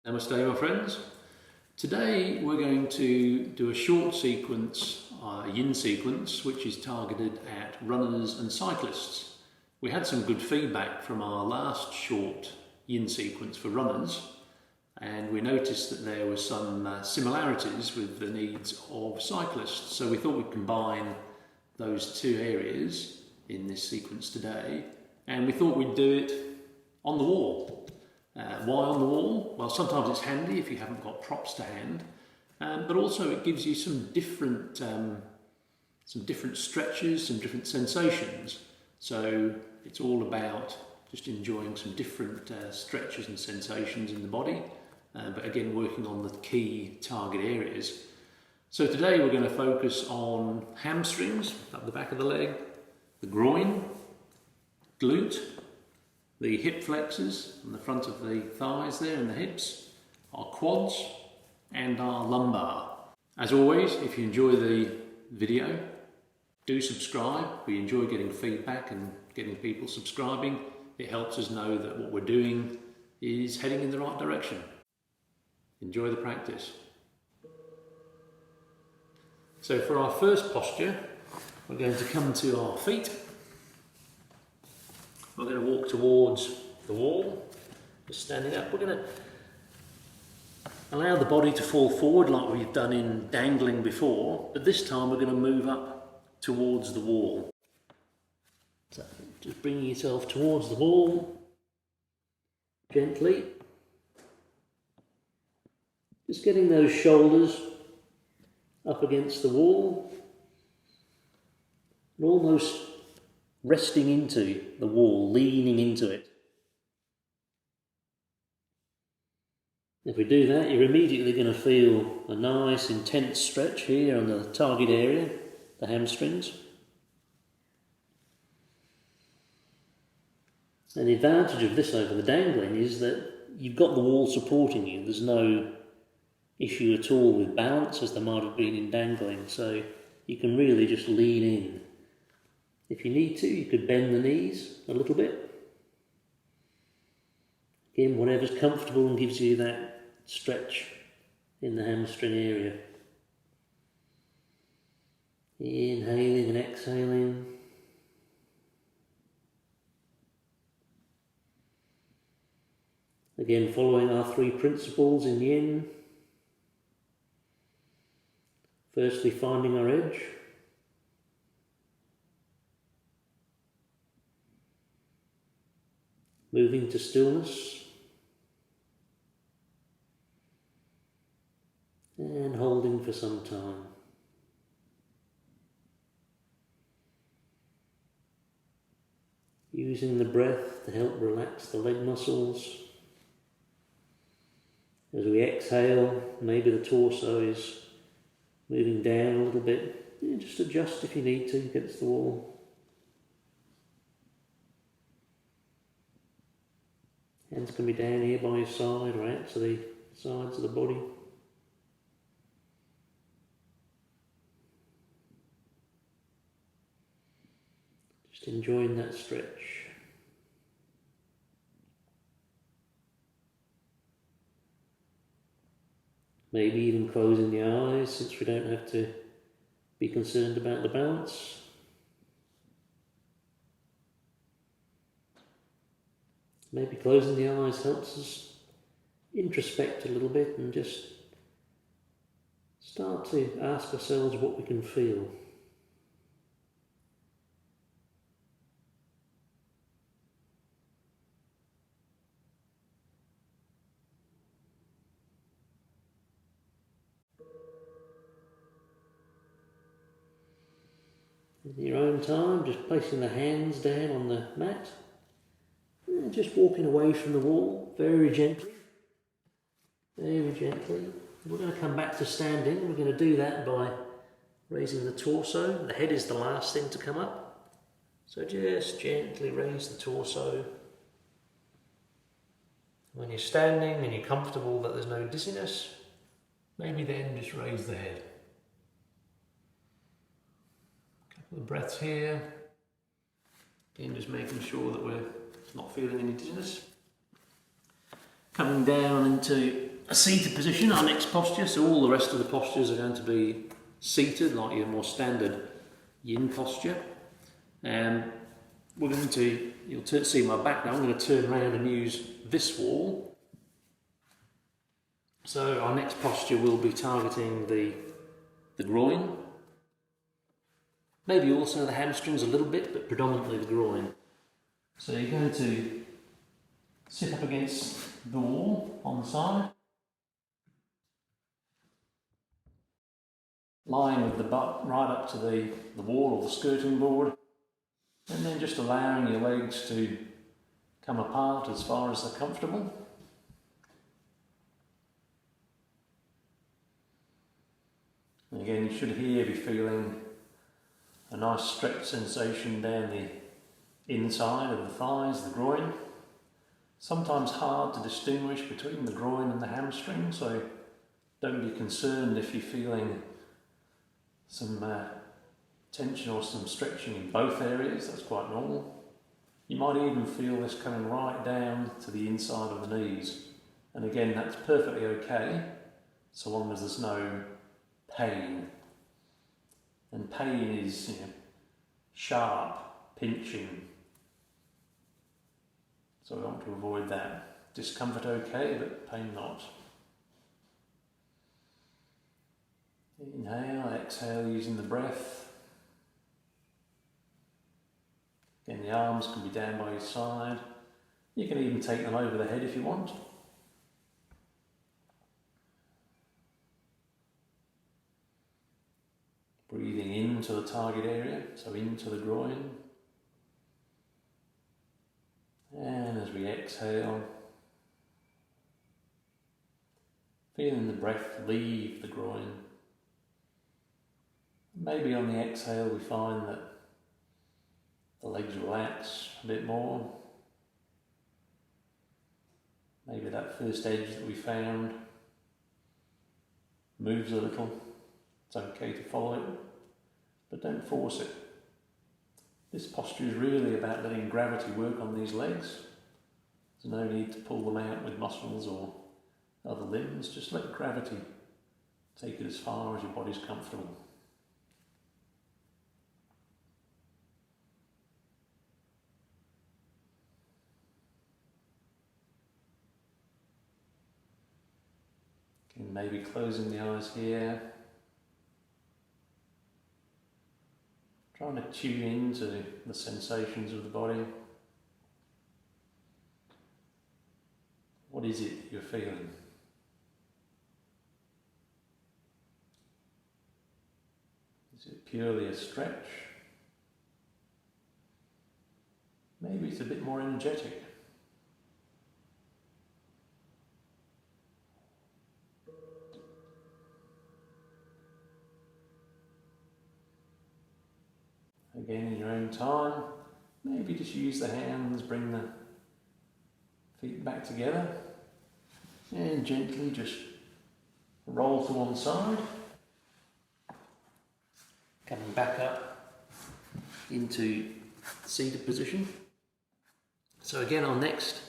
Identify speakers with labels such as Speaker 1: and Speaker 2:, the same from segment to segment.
Speaker 1: Namaste my friends. Today we're going to do a short sequence, a yin sequence, which is targeted at runners and cyclists. We had some good feedback from our last short yin sequence for runners, and we noticed that there were some similarities with the needs of cyclists. So we thought we'd combine those two areas in this sequence today, and we thought we'd do it on the wall. Why on the wall? Well, sometimes it's handy if you haven't got props to hand, but also it gives you some different stretches, some different sensations. So it's all about just enjoying some different stretches and sensations in the body, but again working on the key target areas. So today we're going to focus on hamstrings, up the back of the leg, the groin, glute, the hip flexors on the front of the thighs there and the hips, our quads and our lumbar. As always, if you enjoy the video, do subscribe. We enjoy getting feedback and getting people subscribing. It helps us know that what we're doing is heading in the right direction. Enjoy the practice. So for our first posture, we're going to come to our feet. We're going to walk towards the wall, just standing up. We're going to allow the body to fall forward like we've done in dangling before, but this time we're going to move up towards the wall. So just bringing yourself towards the wall, gently. Just getting those shoulders up against the wall, and almost resting into the wall, leaning into it. If we do that, you're immediately going to feel a nice intense stretch here on the target area, the hamstrings. And the advantage of this over the dangling is that you've got the wall supporting you. There's no issue at all with balance as there might have been in dangling, so you can really just lean in. If you need to, you could bend the knees a little bit. Again, whatever's comfortable and gives you that stretch in the hamstring area. Inhaling and exhaling. Again, following our three principles in yin. Firstly, finding our edge. Moving to stillness, and holding for some time. Using the breath to help relax the leg muscles. As we exhale, maybe the torso is moving down a little bit. Just adjust if you need to against the wall. Hands can be down here by your side or out to the sides of the body. Just enjoying that stretch. Maybe even closing the eyes since we don't have to be concerned about the balance. Maybe closing the eyes helps us introspect a little bit and just start to ask ourselves what we can feel. In your own time, just placing the hands down on the mat. Just walking away from the wall, very gently, very gently. We're going to come back to standing. We're going to do that by raising the torso. The head is the last thing to come up. So just gently raise the torso. When you're standing and you're comfortable that there's no dizziness, maybe then just raise the head. A couple of breaths here. Again, just making sure that we're not feeling any dizziness. Coming down into a seated position, our next posture. So all the rest of the postures are going to be seated, like your more standard yin posture. We're going to, you'll see my back now, I'm going to turn around and use this wall. So our next posture will be targeting the groin. Maybe also the hamstrings a little bit, but predominantly the groin. So you're going to sit up against the wall on the side, lying with the butt right up to the wall or the skirting board, and then just allowing your legs to come apart as far as they're comfortable. And again, you should here be feeling a nice stretch sensation down the inside of the thighs, the groin. Sometimes hard to distinguish between the groin and the hamstring, so don't be concerned if you're feeling some tension or some stretching in both areas. That's quite normal. You might even feel this coming right down to the inside of the knees, and again, that's perfectly okay so long as there's no pain. And pain is, sharp, pinching, so we want to avoid that. Discomfort okay, but pain not. Inhale, exhale using the breath. Again, the arms can be down by your side. You can even take them over the head if you want. Breathing into the target area, so into the groin. And as we exhale, feeling the breath leave the groin. Maybe on the exhale we find that the legs relax a bit more. Maybe that first edge that we found moves a little. It's okay to follow it, but don't force it. This posture is really about letting gravity work on these legs. There's no need to pull them out with muscles or other limbs. Just let gravity take it as far as your body's comfortable. And maybe closing the eyes here. Trying to tune into the sensations of the body. What is it you're feeling? Is it purely a stretch? Maybe it's a bit more energetic. Again, in your own time, maybe just use the hands, bring the feet back together, and gently just roll to one side, coming back up into seated position. So again, our next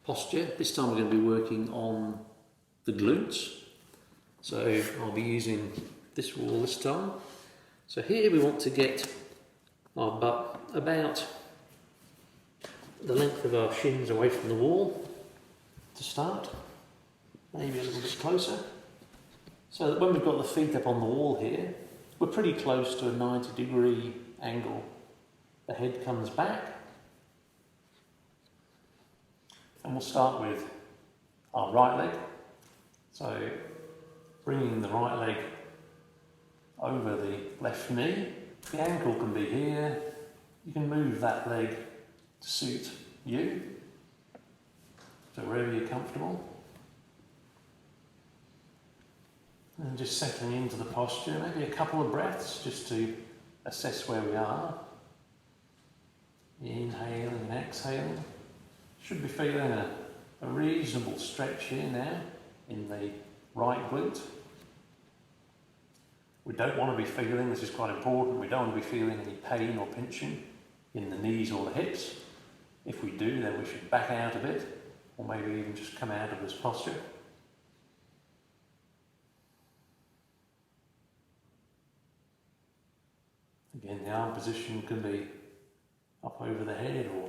Speaker 1: posture, this time we're going to be working on the glutes. So I'll be using this wall this time. So here we want to get our butt about the length of our shins away from the wall to start, maybe a little bit closer, so that when we've got the feet up on the wall here, we're pretty close to a 90-degree angle. The head comes back, and we'll start with our right leg. So bringing the right leg over the left knee. The ankle can be here. You can move that leg to suit you, so wherever you're comfortable. And just settling into the posture, maybe a couple of breaths just to assess where we are. Inhaling and exhaling. Should be feeling a reasonable stretch here now in the right glute. We don't want to be feeling, this is quite important, we don't want to be feeling any pain or pinching in the knees or the hips. If we do, then we should back out a bit, or maybe even just come out of this posture. arm position can be up over the head or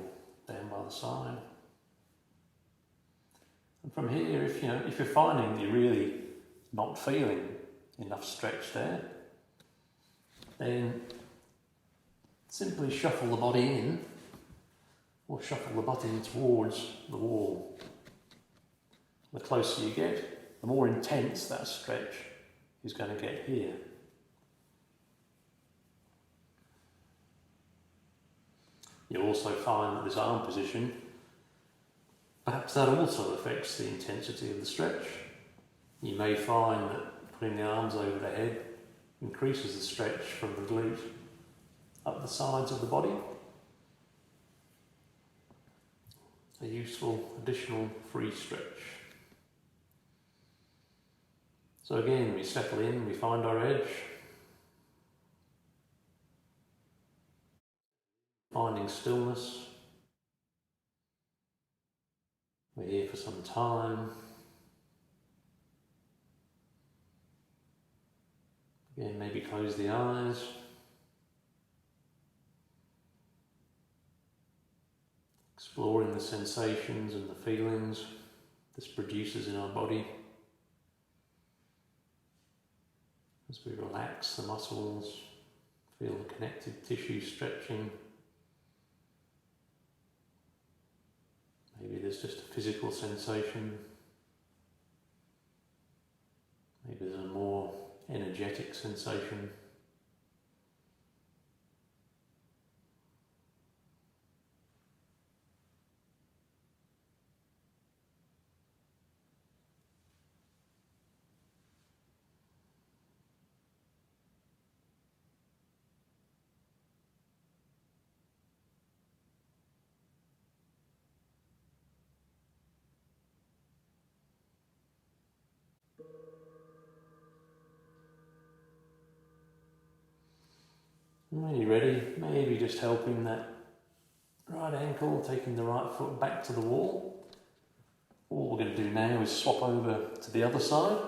Speaker 1: down by the side. And from here, if you're finding that you're really not feeling enough stretch there, then simply shuffle the body in or shuffle the butt in towards the wall. The closer you get, the more intense that stretch is going to get here. You'll also find that this arm position, perhaps that also affects the intensity of the stretch. You may find that putting the arms over the head increases the stretch from the glute up the sides of the body. A useful additional free stretch. So again, we settle in, we find our edge. Finding stillness. We're here for some time. Again, maybe close the eyes. Exploring the sensations and the feelings this produces in our body. As we relax the muscles, feel the connective tissue stretching. Maybe there's just a physical sensation. Maybe there's a more energetic sensation. When you're ready, maybe just helping that right ankle, taking the right foot back to the wall. All we're going to do now is swap over to the other side.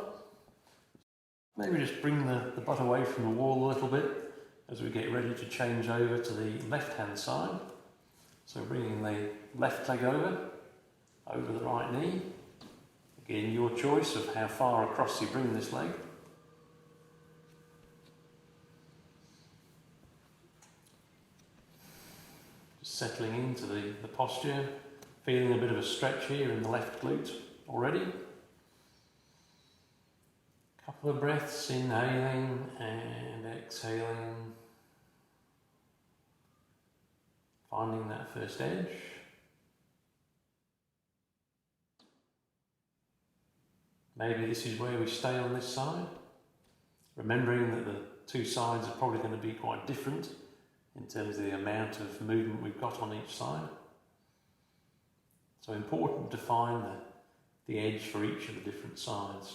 Speaker 1: Maybe just bring the butt away from the wall a little bit as we get ready to change over to the left-hand side. So bringing the left leg over the right knee. Again, your choice of how far across you bring this leg. Settling into the posture, feeling a bit of a stretch here in the left glute already. Couple of breaths, inhaling and exhaling. Finding that first edge. Maybe this is where we stay on this side, remembering that the two sides are probably going to be quite different in terms of the amount of movement we've got on each side. So important to find the edge for each of the different sides.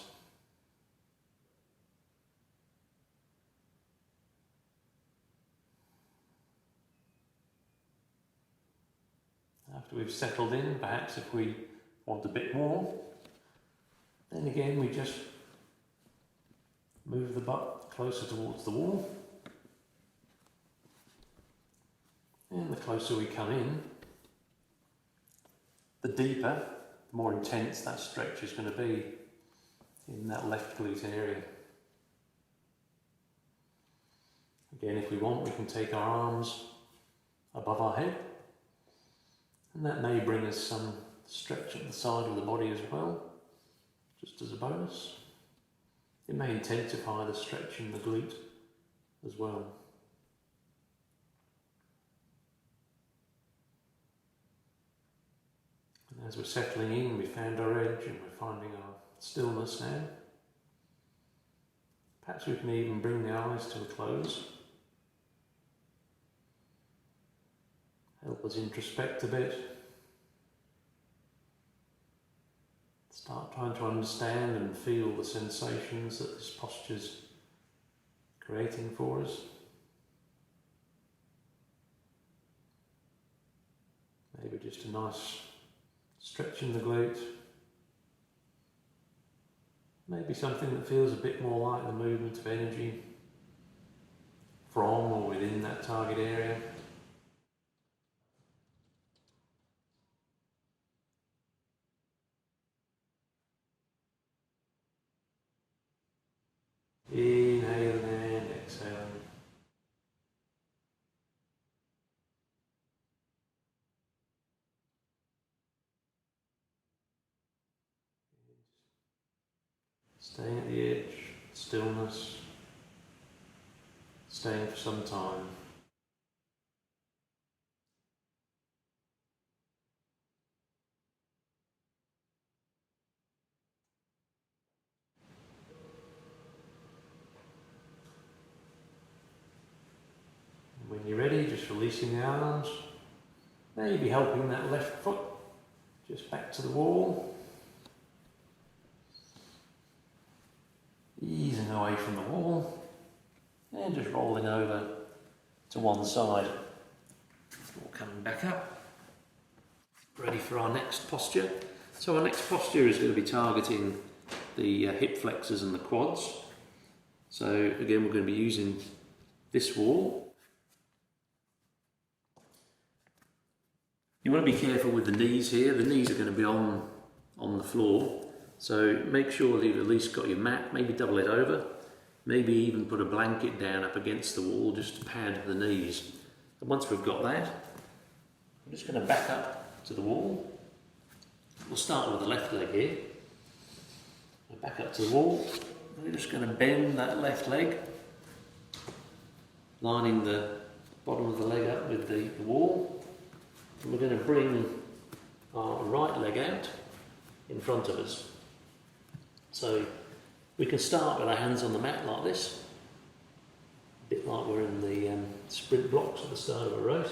Speaker 1: After we've settled in, perhaps if we want a bit more, then again we just move the butt closer towards the wall. And the closer we come in, the deeper, the more intense that stretch is going to be in that left glute area. Again, if we want, we can take our arms above our head, and that may bring us some stretch at the side of the body as well, just as a bonus. It may intensify the stretch in the glute as well. And as we're settling in, we found our edge and we're finding our stillness now. Perhaps we can even bring the eyes to a close. Help us introspect a bit. Start trying to understand and feel the sensations that this posture's creating for us. Maybe just a nice stretch in the glute. Maybe something that feels a bit more like the movement of energy from or within that target area. Inhaling and exhaling. Staying at the edge, stillness, staying for some time. When you're ready, just releasing the arms, maybe helping that left foot just back to the wall. Easing away from the wall and just rolling over to one side. Or coming back up. Ready for our next posture. So our next posture is going to be targeting the hip flexors and the quads. So again, we're going to be using this wall. You want to be careful with the knees here. The knees are going to be on the floor. So make sure that you've at least got your mat, maybe double it over, maybe even put a blanket down up against the wall just to pad the knees. And once we've got that, I'm just going to back up to the wall. We'll start with the left leg here. Back up to the wall. We're just going to bend that left leg, lining the bottom of the leg up with the wall. And we're going to bring our right leg out in front of us. So we can start with our hands on the mat like this, a bit like we're in the sprint blocks at the start of a race.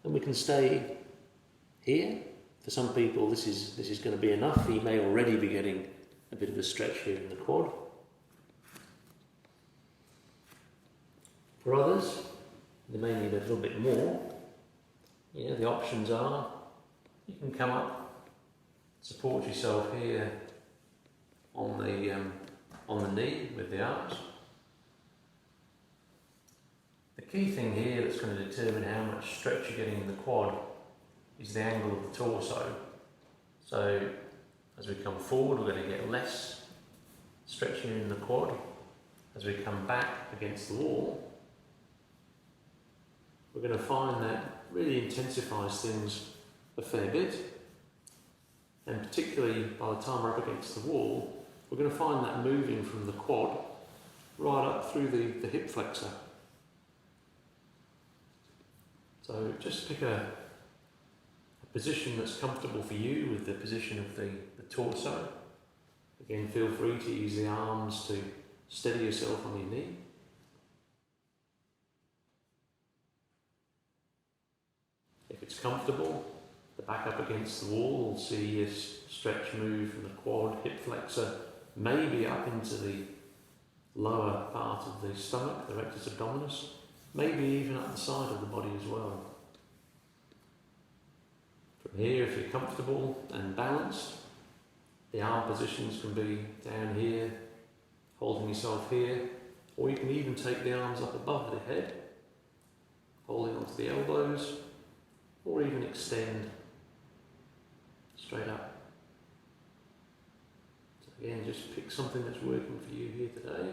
Speaker 1: And we can stay here. For some people this is going to be enough. You may already be getting a bit of a stretch here in the quad. For others, they may need a little bit more. Yeah, the options are, you can come up, support yourself here on the knee with the arms. The key thing here that's going to determine how much stretch you're getting in the quad is the angle of the torso. So as we come forward, we're going to get less stretch here in the quad. As we come back against the wall, we're going to find that really intensifies things a fair bit. And particularly by the time we're up against the wall, we're going to find that moving from the quad right up through the hip flexor. So just pick a position that's comfortable for you with the position of the torso. Again, feel free to use the arms to steady yourself on your knee. If it's comfortable, the back up against the wall, we'll see a stretch move from the quad, hip flexor, maybe up into the lower part of the stomach, the rectus abdominis, maybe even up the side of the body as well. From here, if you're comfortable and balanced, the arm positions can be down here, holding yourself here, or you can even take the arms up above the head, holding onto the elbows, or even extend straight up. So again, just pick something that's working for you here today.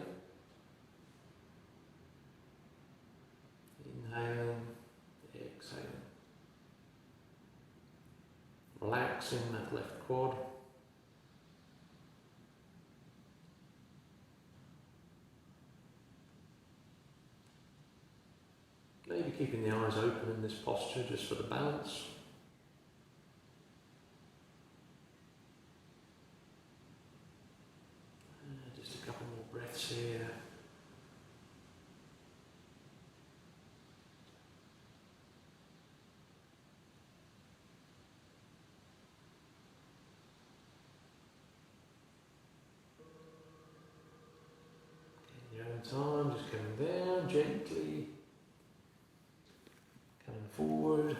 Speaker 1: Inhaling, exhaling. Relaxing that left quad. Maybe keeping the eyes open in this posture just for the balance. Just a couple more breaths here. In your own time, just coming down gently. Coming forward.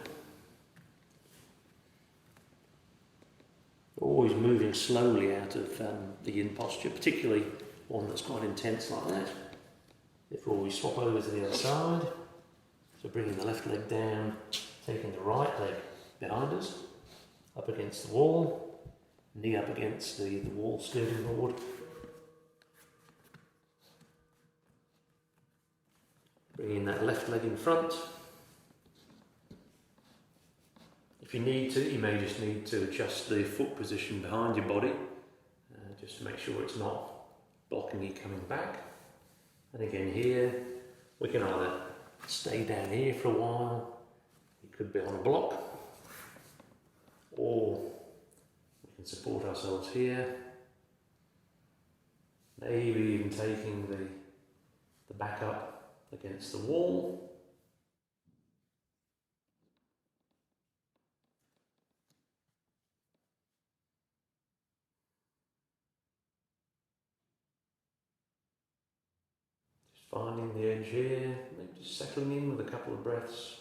Speaker 1: Always moving slowly out of the in posture, particularly one that's quite intense like that. Therefore we swap over to the other side. So bringing the left leg down, taking the right leg behind us, up against the wall, knee up against the wall skirting board. Bringing that left leg in front. If you need to, you may just need to adjust the foot position behind your body, just to make sure it's not blocking you coming back. And again here, we can either stay down here for a while, it could be on a block, or we can support ourselves here, maybe even taking the back up against the wall. Finding the edge here, maybe just settling in with a couple of breaths,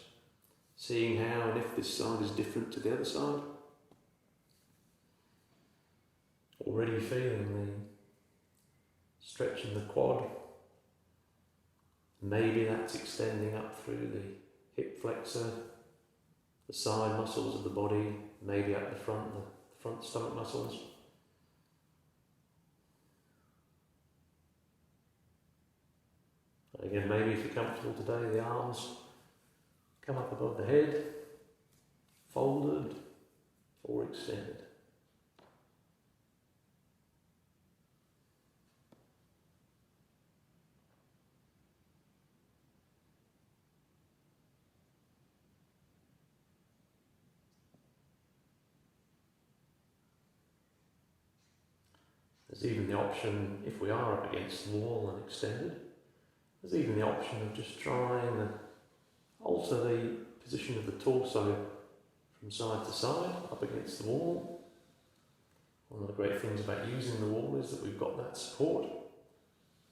Speaker 1: seeing how and if this side is different to the other side. Already feeling the stretch in the quad. Maybe that's extending up through the hip flexor, the side muscles of the body, maybe up the front stomach muscles. Again, maybe if you're comfortable today, the arms come up above the head, folded or extended. There's even the option, if we are up against the wall and extended, there's even the option of just trying to alter the position of the torso from side to side, up against the wall. One of the great things about using the wall is that we've got that support.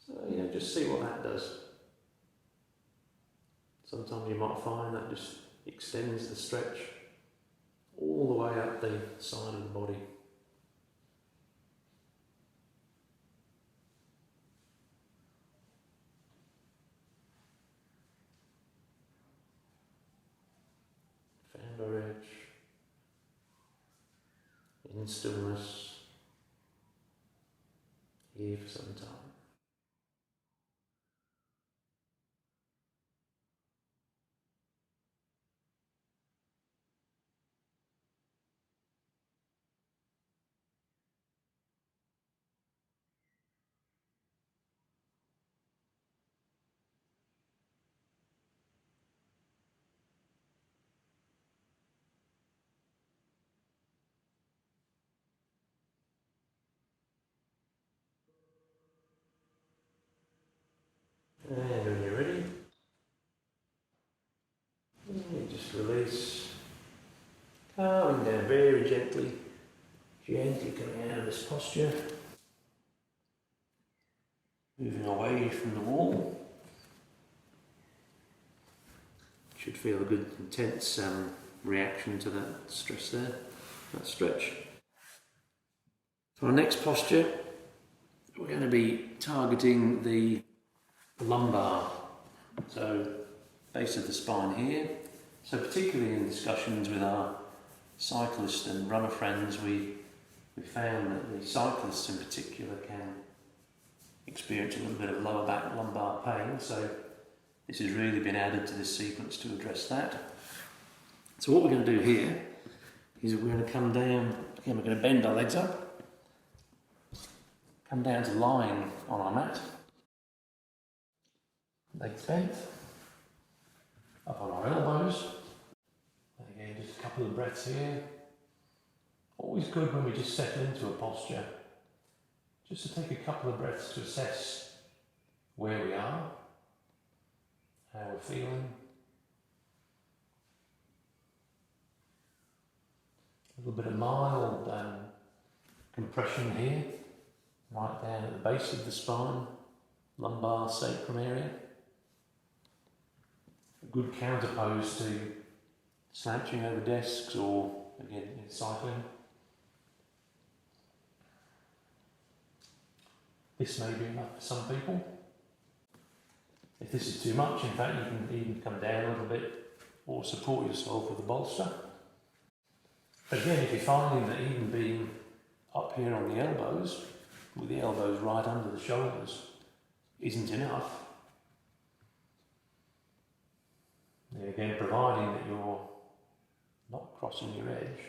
Speaker 1: So, just see what that does. Sometimes you might find that just extends the stretch all the way up the side of the body. Found our edge, in stillness, here for some time. And when you're ready, you just release, calming down very gently coming out of this posture, moving away from the wall. Should feel a good intense reaction to that stress there, that stretch. For our next posture, we're going to be targeting the lumbar, so base of the spine here. So particularly in discussions with our cyclist and runner friends, we found that the cyclists in particular can experience a little bit of lower back lumbar pain, so this has really been added to this sequence to address that. So what we're going to do here is we're going to come down, again we're going to bend our legs up, come down to lying on our mat, legs bent, up on our elbows, and again just a couple of breaths here. Always good when we just settle into a posture, just to take a couple of breaths to assess where we are, how we're feeling. A little bit of mild compression here, right down at the base of the spine, lumbar sacrum area. A good counterpose to slouching over desks or, again, cycling. This may be enough for some people. If this is too much, in fact, you can even come down a little bit or support yourself with a bolster. But again, if you're finding that even being up here on the elbows, with the elbows right under the shoulders, isn't enough, then again, providing that you're not crossing your edge,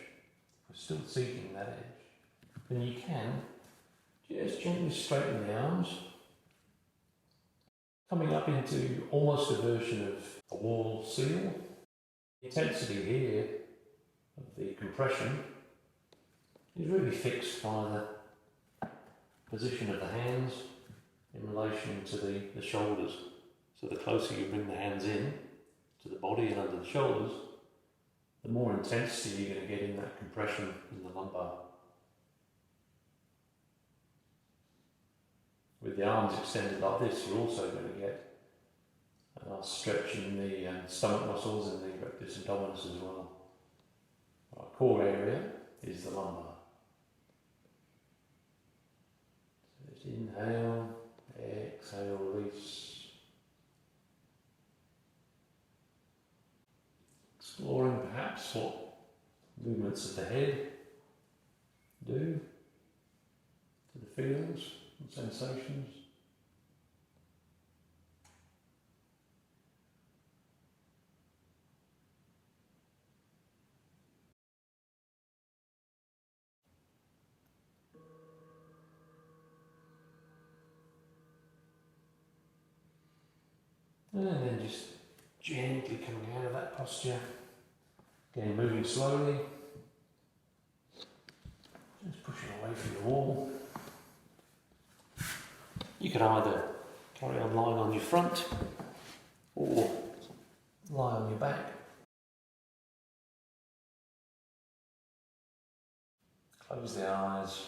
Speaker 1: you're still seeking that edge, then you can just gently straighten the arms, coming up into almost a version of a wall seal. The intensity here of the compression is really fixed by the position of the hands in relation to the shoulders. So the closer you bring the hands in to the body and under the shoulders, the more intensity you're going to get in that compression in the lumbar. With the arms extended like this, you're also going to get a nice stretch in the stomach muscles and the rectus abdominis as well. Our core area is the lumbar. So just inhale, exhale, release. Exploring perhaps what movements of the head do to the feelings and sensations. And then just gently coming out of that posture. Again, moving slowly. Just pushing away from the wall. You could either carry on lying on your front or lie on your back. Close the eyes.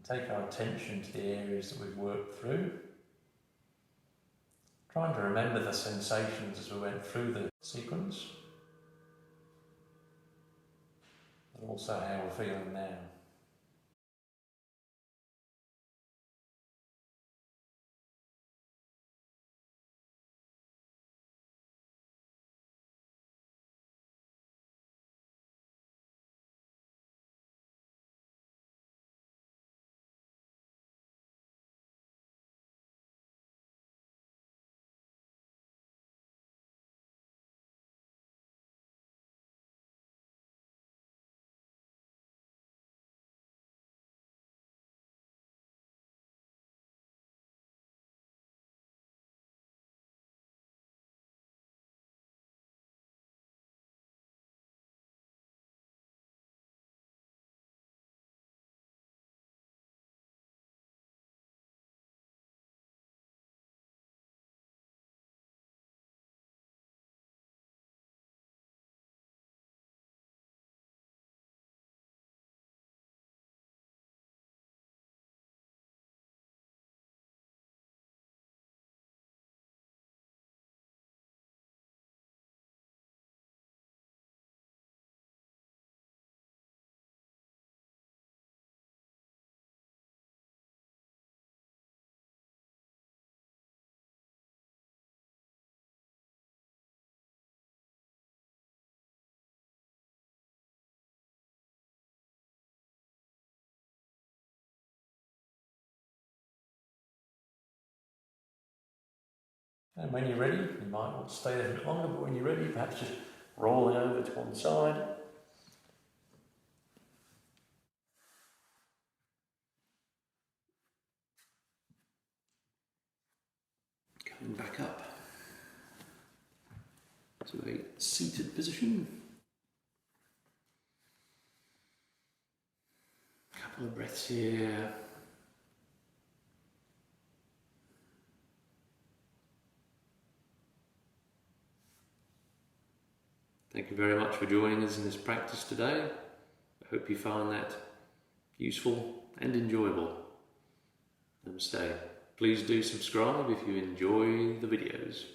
Speaker 1: Take our attention to the areas that we've worked through. Trying to remember the sensations as we went through the sequence, and also how we're feeling now. And when you're ready, you might want to stay there a bit longer, but when you're ready, perhaps just rolling over to one side. Coming back up to a seated position. A couple of breaths here. Thank you very much for joining us in this practice today. I hope you found that useful and enjoyable. Namaste. Please do subscribe if you enjoy the videos.